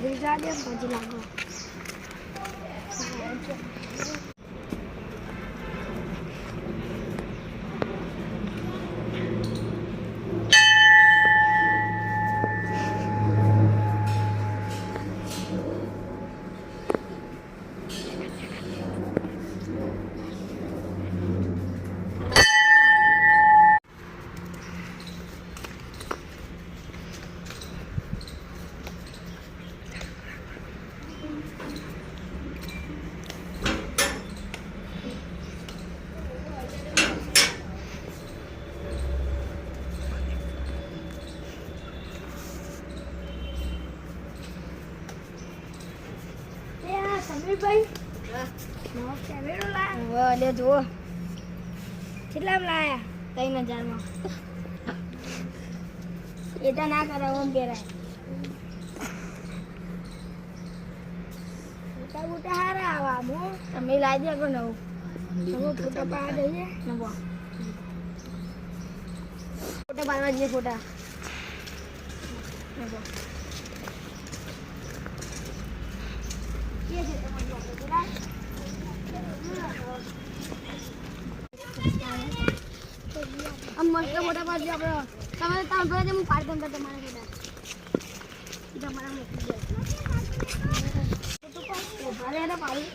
રીઝા દે પછી લાગો ભાઈ નવો કેમેરો લાયા લે જુઓ કેટલા લાયા 3000 માં એટા ના કરાવો બેરાય મોટા મોટા હારા આવા મો તમે લાવી દે નવો નવો ફોટો પા દઈએ નવો ફોટો પાડવા જઈએ ફોટા નવો हम मस्त मोटा पास આપણે તમે તામ ભરે હું પાડ દઉં તમારા મોટા તમારા મોટી તો ભારે ના પાડી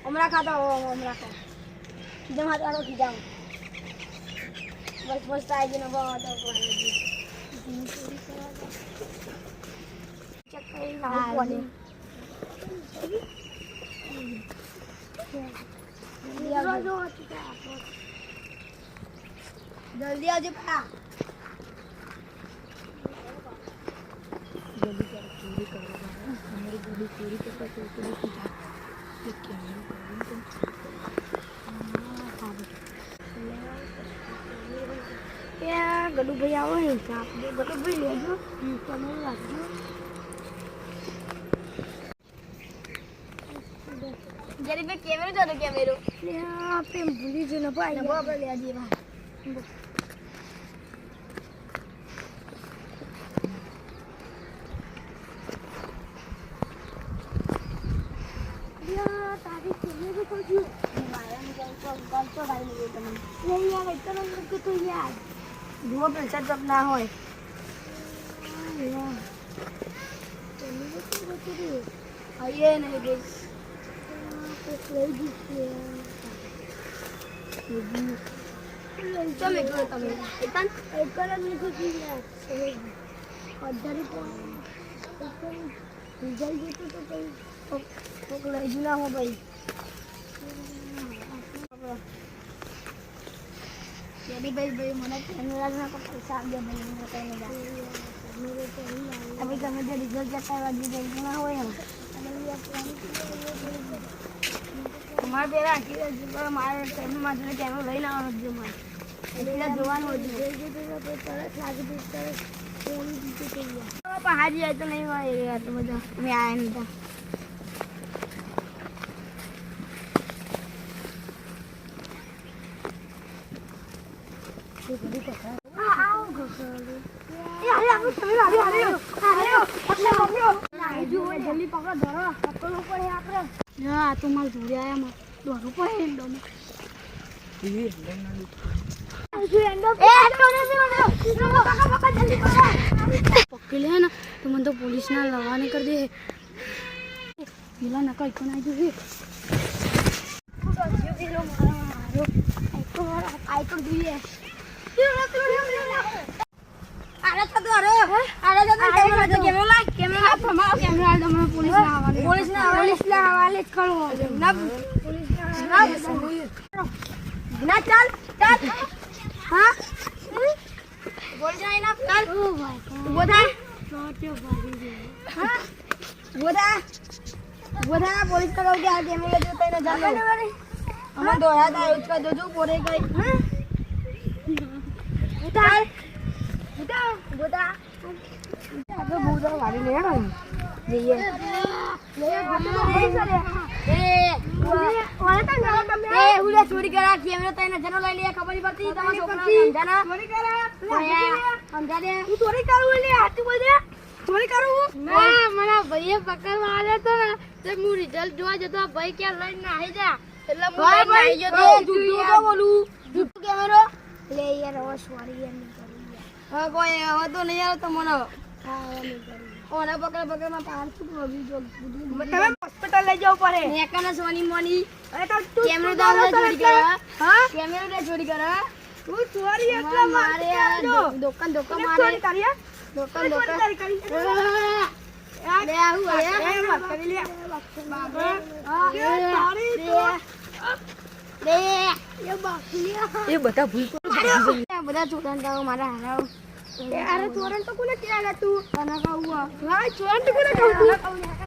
હમણાં ખાતા હો હમણાં ખા જમ હાથ વાળો ખીજાવ બસ મસ્ત આવી ગયો નવો હતો ચક્કર લાવ કોને जल्दी आ जा जल्दी कर चोरी करवा हमारी गाड़ी चोरी करता तो पुलिस की जा ये कैमरा करें तुम या गडू भाई आओ है आप गडू भाई ले जो कैमरा रखो जरी पे कैमरा दो कैमरा या पे भूली जो न भाई न बाबा ले आजी भाई वो पैसा जब ना हो आइए नहीं बेच चलो एक तब इतन एक कलर में कुछ नहीं है और जरी को जल्दी तो कोई ले जुला हो भाई jadi bayi-bayi mana कैमरा ना को पैसा दे भाई मैं कहने जा अभी कम जल्दी जल्दी जाता है वाली जल्दी ना होए हम हमारे बेरा की हमारे कैमरा मात्र कैमरा લઈ લાવવાનો જો માર એટલે જોવાનું હતું તો તરત લાગી દે તરત ફોન દીધો કે યાર પણ હાજી આય તો નહીં હોય યાર તો બધા મે આયા નહીં તા जल्दी पकड़ो धरो पकड़ो पड़े आपरे या तो माल दूर आया मां दोरो पे एंडो में ये एंडो ए एंडो ने भी पकड़ जल्दी पकड़ पकड़ ले ना तो मन तो पुलिस ना लवाने कर दे मिला ना कई कोना जो है ये लो मारो आई कर दिए आरा तो अरे आरा तो कैमरा फमा कैमरा दम पुलिस ना हवाले करो ना पुलिस ना चल हां बोल जाए ना चल ओ भाई बोधा छोटे भाई हां बोधा पुलिस का लोग आ कैमरा जो तने जानो हम दोया था उसका दो जो पोरे गई हां बोधा अगर बोधा वाली ले ना ये ले बोधा नहीं सरे ए ઓલે તો ના તમે એ હુલે ચોરી કરા કેમેરો તઈને જનો લઈ લે ખબર નહીં પડતી તમારા છોકરા સમજાના ચોરી કરા સમજા દે તું ચોરી કરું લે હાથી બોલ દે ચોરી કરું ના મને ભાઈએ પકડવા આવ્યો તો ને તે હું રિઝલ્ટ જોવા જતો આ ભાઈ ક્યાં લઈને આવી જા એટલે હું લઈને આવી ગયો તો જૂઠું તો બોલું જૂઠું કેમેરો લે યાર હવે સોરી યાર નહીં કરું હા કોઈ હવે તો નહીં આવે તો મને હા નહીં કરું ઓના પકડ માં પાર શું આવી જો તમે હોસ્પિટલ લઈ જાવ પડે નેકાના સોની મોની અરે તો તું કેમેરો દાવ ચોરી કરે હા કેમેરો દે ચોરી કરે તું ચોરી એટલે મારે દુકાન મારે ચોરી કરી દુકાન કરી લે આવું એ વાત કરી લે બાબા સોરી લે એ બાકી એ બધા ભૂલ બધા ચોરાન દાવ મારા હારાવ અરે ચોરણ તો કોને કહેલા તું તને કહું હા ચોરણ તો કોને કહું